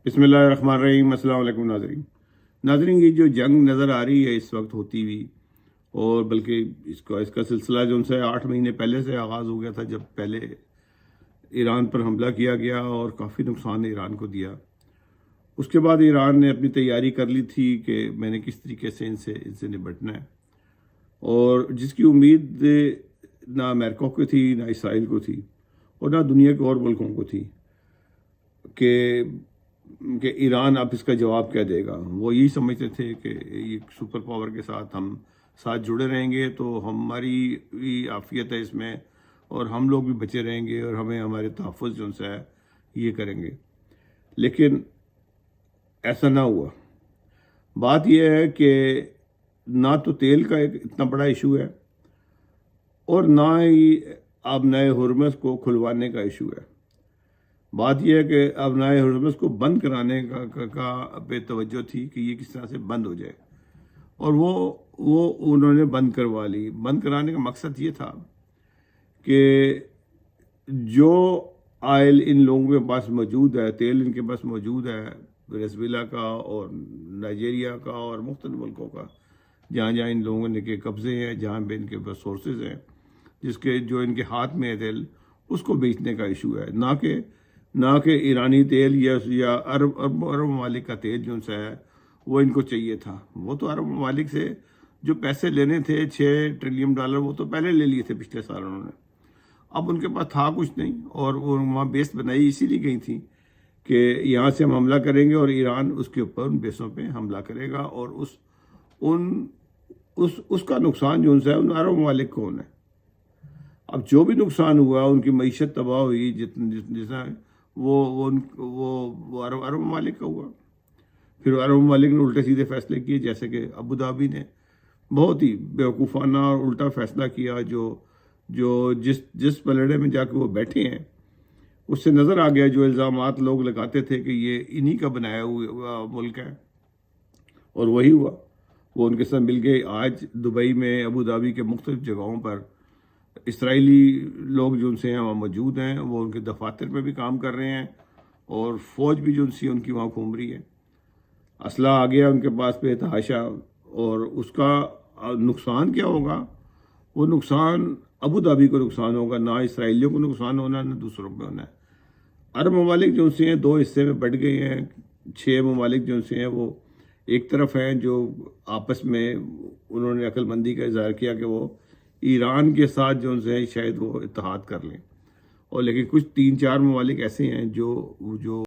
بسم اللہ الرحمن الرحیم۔ السلام علیکم ناظرین، یہ جو جنگ نظر آ رہی ہے اس وقت ہوتی ہوئی، اور بلکہ اس کا سلسلہ جو ان سے 8 مہینے پہلے سے آغاز ہو گیا تھا، جب پہلے ایران پر حملہ کیا گیا اور کافی نقصان ایران کو دیا۔ اس کے بعد ایران نے اپنی تیاری کر لی تھی کہ میں نے کس طریقے سے ان سے نپٹنا ہے، اور جس کی امید نہ امریکہ کو تھی، نہ اسرائیل کو تھی، اور نہ دنیا کے اور ملکوں کو تھی کہ ایران اب اس کا جواب کیا دے گا۔ وہ یہی سمجھتے تھے کہ یہ سپر پاور کے ساتھ ہم ساتھ جڑے رہیں گے تو ہماری بھی عافیت ہے اس میں، اور ہم لوگ بھی بچے رہیں گے، اور ہمیں ہمارے تحفظ جو ان سے ہے یہ کریں گے۔ لیکن ایسا نہ ہوا۔ بات یہ ہے کہ نہ تو تیل کا ایک اتنا بڑا ایشو ہے، اور نہ ہی اب نئے ہرمز کو کھلوانے کا ایشو ہے۔ بات یہ ہے کہ اب نئے ہرمز کو بند کرانے کا پہ توجہ تھی کہ یہ کس طرح سے بند ہو جائے، اور وہ انہوں نے بند کروا لی۔ بند کرانے کا مقصد یہ تھا کہ جو آئل ان لوگوں کے پاس موجود ہے، تیل ان کے پاس موجود ہے وینزویلا کا اور نائجیریا کا اور مختلف ملکوں کا، جہاں جہاں ان لوگوں کے قبضے ہیں، جہاں پہ ان کے پاس سورسز ہیں، جو ان کے ہاتھ میں ہے تیل، اس کو بیچنے کا ایشو ہے، نہ کہ ایرانی تیل یا عرب ممالک کا تیل جو ان سے ہے وہ ان کو چاہیے تھا۔ وہ تو عرب ممالک سے جو پیسے لینے تھے $6 ٹریلین، وہ تو پہلے لے لیے تھے پچھلے سال انہوں نے۔ اب ان کے پاس تھا کچھ نہیں، اور وہ وہاں بیس بنائی اسی لیے گئی تھی کہ یہاں سے ہم حملہ کریں گے اور ایران اس کے اوپر ان بیسوں پہ حملہ کرے گا، اور اس کا نقصان جو ان سے ہے ان عرب ممالک کو ہونا ہے۔ اب جو بھی نقصان ہوا، ان کی معیشت تباہ ہوئی، جتنا وہ عرب ممالک کا ہوا۔ پھر عرب ممالک نے الٹے سیدھے فیصلے کیے، جیسے کہ ابوظہبی نے بہت ہی بیوقوفانہ اور الٹا فیصلہ کیا، جو جس پلڑے میں جا کے وہ بیٹھے ہیں اس سے نظر آ گیا، جو الزامات لوگ لگاتے تھے کہ یہ انہی کا بنایا ہوا ملک ہے، اور وہی ہوا۔ وہ ان کے ساتھ مل گئے۔ آج دبئی میں، ابوظہبی کے مختلف جگہوں پر اسرائیلی لوگ جو ان سے ہیں وہاں موجود ہیں، وہ ان کے دفاتر میں بھی کام کر رہے ہیں، اور فوج بھی جو ان کی وہاں گھوم رہی ہے۔ اسلحہ آ گیا ان کے پاس بے تحاشا، اور اس کا نقصان کیا ہوگا؟ وہ نقصان ابوظہبی کو نقصان ہوگا، نہ اسرائیلیوں کو نقصان ہونا، نہ دوسروں پہ ہونا ہے۔ عرب ممالک جو ان سے ہیں 2 حصے میں بٹ گئے ہیں۔ 6 ممالک جو ان سے ہیں وہ ایک طرف ہیں، جو آپس میں انہوں نے عقل مندی کا اظہار کیا کہ وہ ایران کے ساتھ جو ان سے شاید وہ اتحاد کر لیں، اور لیکن کچھ 3-4 ممالک ایسے ہیں جو